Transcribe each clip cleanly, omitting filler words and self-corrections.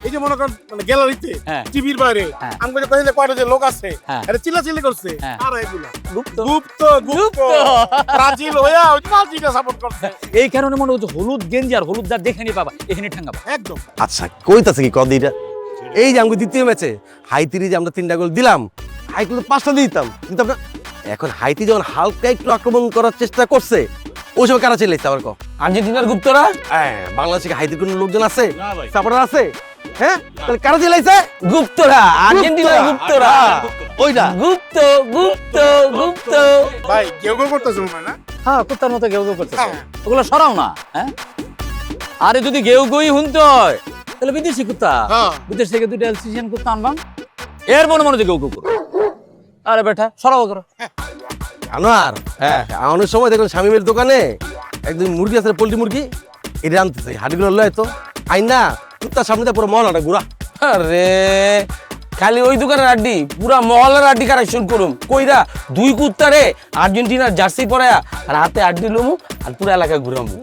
এই যে মনে করেন মানে গ্যালারিতে টিভির বাইরে আমাকে কইলে কয়টা যে লোক আছে এটা চিল্লাচিল্লি করছে আর এগুলা গুপ্ত গুপ্ত ব্রাজিল হইয়া ব্রাজিলকে সাপোর্ট করছে। এই কারণে মনে হচ্ছে হলুদ গেঞ্জি আর হলুদ দাঁত দেখে নি বাবা এখানে ঠাঙ্গাবা একদম। আচ্ছা কইতাছে কি কদিটা এই যে আমাকে দ্বিতীয় ম্যাচে হাইতির যে আমরা 3টা গোল দিলাম, হাইতি তো 5টা দিতাম, কিন্তু আমরা এখন হাইতি যখন হালকা একটু আক্রমণ করার চেষ্টা করছে ওই সময় কারা চিল্লাইছে আবার কো? আর্জেন্টিনার গুপ্তরা? হ্যাঁ, বাংলাদেশে হাইতির কোনো লোকজন আছে, সাপোর্টার আছে? হ্যাঁ, তাহলে কারা চিল্লাইছে? গুপ্তরা, আর্জেন্টিনার গুপ্তরা। ওইটা গুপ্ত গুপ্ত গুপ্ত। ভাই কেউ কেউ করতেছে মনে হয় না? হ্যাঁ, কুত্তার মতো গেউ গেউ করতেছে। ওগুলো সরাও না, হ্যাঁ? আরে যদি গেউ গেউই শুনতে হয় তাহলে বিদেশি কুত্তা, বিদেশ থেকে 2টা এলসিশিয়ান কুত্তা আনবাম, এর মনে মনে যে গেউ গেউ করো। আরে বেটা সরাও করো। আনোয়ার, হ্যাঁ অনেক সময় দেখুন শামিমের দোকানে একদম মুরগি আছে, পোল্ট্রি মুরগি, এটা আনতেছে, হাড়িগুলো লয় তো আই না কুত্তার সামনে পুরো মহলাটা ঘুরা। আরে খালি ওই দোকানের আড্ডি, পুরা মহলের আড্ডি কালেকশন করুম কইরা 2 কুত্তারে আর্জেন্টিনার জার্সি পরায়া আর হাতে আড্ডি লমু আর পুরা এলাকা ঘুরামু।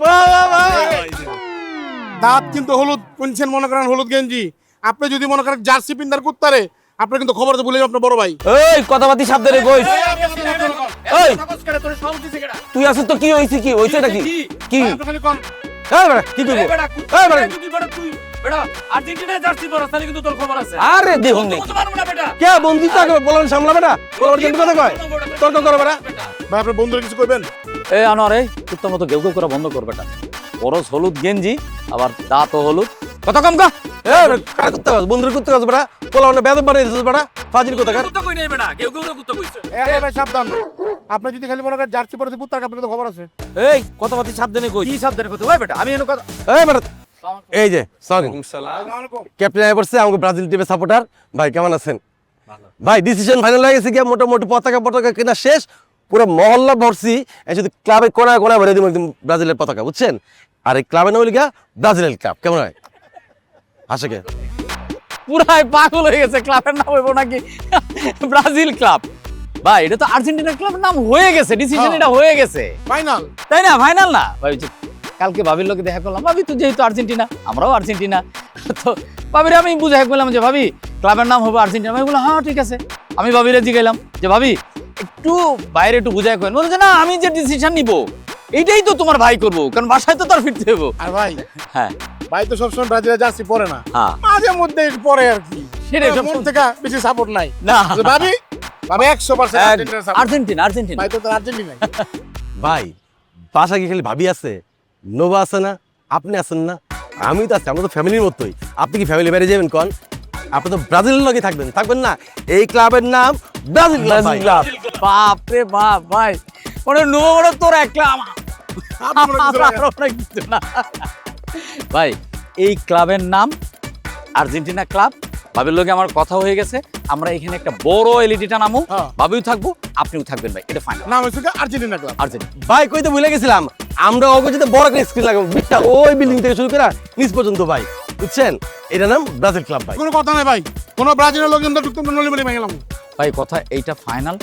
দাঁত কিন্তু হলুদ কোনছেন মনে করেন হলুদ গেঞ্জি, আপনি যদি মনে করেন জার্সি পিন্দার কুত্তারে আপনি কিন্তু খবর তো ভুলে যাবেন আপনার বড় ভাই। এই কথাবার্তি সাবধানে কইস। এই তুই আসিস তো কি হইছে, কি হইছে নাকি কি? এই বেটা কি কইবো? এই বেটা আর্জেন্টিনার জার্সি পরা তাহলে কিন্তু তোর খবর আছে। আরে দেখুন নে কে বন্ধু তো আগে বলেন সামলা বেটা, বলার জন্য কথা কয় তর্ক করো বেটা। ভাই আপনার বন্ধুরা কিছু কইবেন? এই আনোয়ার, এই কুত্তার মতো গেউ গেউ করা বন্ধ কর বেটা। পরশ হলুদ গেঞ্জি আবার দাঁতও হলুদ, কথা কম কা। এই কার কুত্তা আছে? বন্ধুর কুত্তা আছে বেটা, বলা মানে বেদব বানাই দিছিস বেটা, ফাজিল কথা কার? কুত্তা কই নাই বেটা, গেউ গেউ কুত্তা কইছে। এই ভাই সাবধান, আপনি যদি খালি মনে করেন জার্সি পরে কুত্তার আপনার তো খবর আছে। এই কথাবার্তি সাবধানে কই। কি সাবধানে কই? ওই বেটা আমি এনে কথা। এই বেটা এই যে সরি ক্যাপ্টেন আই পড়ছে আমাকে ব্রাজিল টিমের সাপোর্টার। ভাই কেমন আছেন? ভাই ডিসিশন ফাইনাল হয়ে গেছে কি, মোটামুটি পতাকা কেনা শেষ, পুরো মহল্লা ভরছি, এই শুধু ক্লাবে কোনায় কোনায় ভরে দিব একদম ব্রাজিলের পতাকা, বুঝছেন? আর এই ক্লাবের নাম হলো গিয়া ব্রাজিলের ক্লাব। কেমন হয়? আসে কে পুরাই পাগল হয়ে গেছে, ক্লাবের নাম হইব নাকি ব্রাজিল ক্লাব? ভাই এটা তো আর্জেন্টিনা ক্লাবের নাম হয়ে গেছে, ডিসিশন এটা হয়ে গেছে ফাইনাল, তাই না? ফাইনাল না ভাই, কালকে ভাবির লোকে দেখা করলাম, ভাবি তো যেহেতু আর্জেন্টিনা আমরাও আর্জেন্টিনা, তো ভাবিরে আমি বুঝাই করলাম যে ভাবি ক্লাবের নাম হবে আর্জেন্টিনা। আমি বললাম হ্যাঁ ঠিক আছে। আমি ভাবিরে জিগাইলাম যে ভাবি একটু বাইরে একটু বুঝাই করেন, বলছে না আমি যে ডিসিশন নিব এইটাই তো তোমার ভাই করবো, কারণ বাসায় তো তার ফিরতে হবো। আর ভাই হ্যাঁ ভাই তো সবসময় ব্রাজিলের জার্সি পরে না, হ্যাঁ মাঝে মধ্যে পরে আর কি, সেটাই মন থেকে বেশি সাপোর্ট নাই না ভাবি। ভাবি 100% আর্জেন্টিনা সাপোর্ট। আর্জেন্টিনা আর্জেন্টিনা ভাই তো আর্জেন্টিনা। ভাই বাসা কি খালি ভাবি আছে, নোভা আছে না, আপনি আছেন না, আমি তো আছি, আমরা তো ফ্যামিলির মতোই। আপনি কি ফ্যামিলি বাইরে যাবেন কন? আপনি তো ব্রাজিলের লগে থাকবেন না? এই ক্লাবের নাম ব্রাজিল ক্লাব। বাপ রে বাপ ভাই, ওরে নো ওরে তোর একলা না ভাই, এই ক্লাবের নাম আর্জেন্টিনা ক্লাব। ভাবির লোকে আমার কথা হয়ে গেছে, আমরা এখানে একটা বড় এলইডিটা নামো, ভাবিও থাকবো আপনিও থাকবেন ভাই, এটা ফাইনাল। নাম হচ্ছে আর্জেন্টিনা ক্লাব। আর্জেন্টিনা ভাই কইতে ভুলে গেছিলাম, আমরা অগজিতে বড় করে স্ক্রিন লাগাবো, বিশটা ওই বিল্ডিং থেকে শুরু করে নিচ পর্যন্ত ভাই, বুঝছেন? এটা নাম ব্রাজিল ক্লাব ভাই। কোনো কথা নাই ভাই, কোনো ব্রাজিলের লোকজন তো ঢুকতে নলি বলে গেলাম ভাই, কথা এইটা ফাইনাল,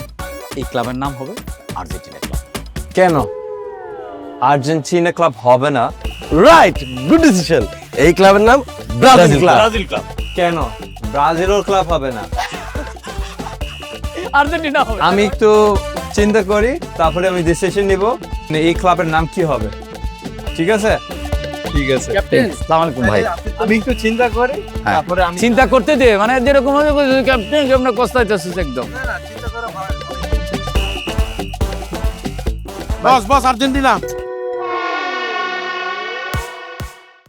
এই ক্লাবের নাম হবে আর্জেন্টিনা ক্লাব। কেন আর্জেন্টিনা ক্লাব হবে না? Right, good decision. এই ক্লাবের নাম ব্রাজিল ক্লাব। কেন ব্রাজিলের ক্লাব হবে না? আর্জেন্টিনা হবে। আমি একটু চিন্তা করি, তারপরে আমি ডিসিশন নিব এই ক্লাবের নাম কি হবে। ঠিক আছে ঠিক আছে ক্যাপ্টেন আসসালামু আলাইকুম ভাই। আমি একটু চিন্তা করি, তারপরে আমি চিন্তা করতে দে, মানে যেরকম ক্যাপ্টেন কেমন কষ্টাইতেছিস একদম। বস আর্জেন্টিনা।